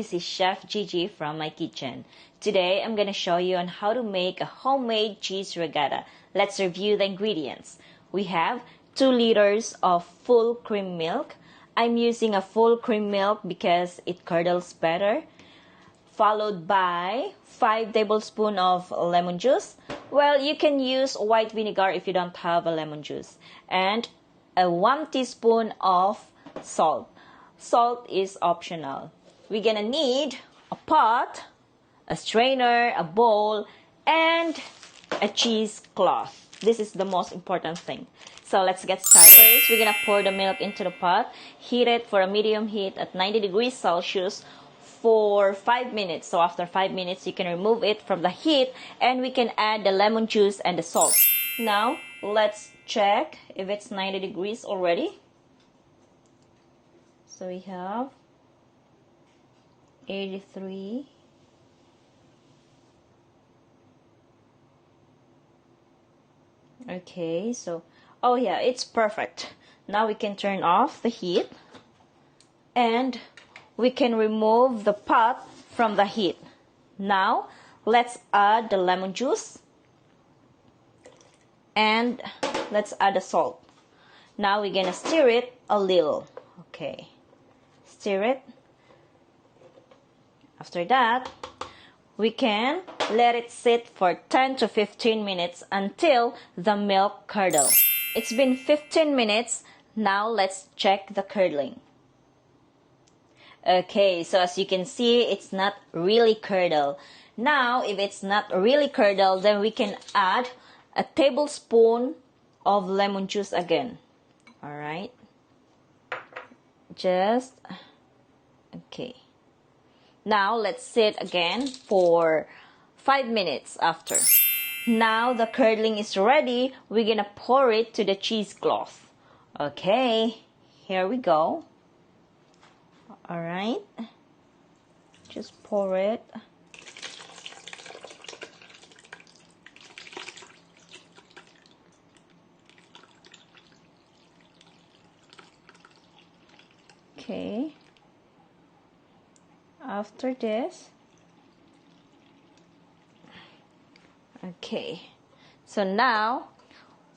this is Chef Gigi from my kitchen. Today I'm going to show you on how to make a homemade cheese regatta. Let's review the ingredients. We have 2 liters of full cream milk. I'm using a full cream milk because it curdles better. Followed by 5 tablespoons of lemon juice. Well, you can use white vinegar if you don't have a lemon juice. And 1 teaspoon of salt. Salt is optional. We're gonna need a pot, a strainer, a bowl, and a cheesecloth. This is the most important thing. So let's get started. First, we're gonna pour the milk into the pot. Heat it for a medium heat at 90 degrees Celsius for 5 minutes. So after 5 minutes, you can remove it from the heat and we can add the lemon juice and the salt. Now, let's check if it's 90 degrees already. So we have 83. Okay, so, oh yeah, it's perfect. Now we can turn off the heat and we can remove the pot from the heat. Now, let's add the lemon juice and let's add the salt. Now we're gonna stir it a little. Okay, stir it. After that, we can let it sit for 10 to 15 minutes until the milk curdles. It's been 15 minutes. Now let's check the curdling. Okay, so as you can see, it's not really curdled. Now, if it's not really curdled, then we can add a tablespoon of lemon juice again. All right. Just, okay. Now, let's sit again for 5 minutes after. Now, the curdling is ready. We're gonna pour it to the cheesecloth. Okay, here we go. All right. Just pour it. Okay. After this, okay, so now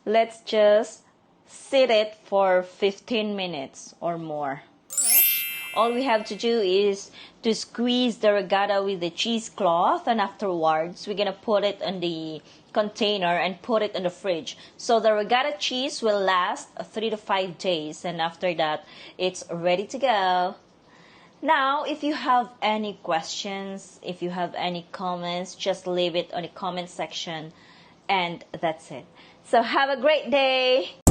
let's just sit it for 15 minutes or more. All we have to do is to squeeze the regatta with the cheesecloth, and afterwards we're gonna put it in the container and put it in the fridge. So the regatta cheese will last 3 to 5 days, and after that it's ready to go. Now, if you have any questions, if you have any comments, just leave it on the comment section, and that's it. So have a great day.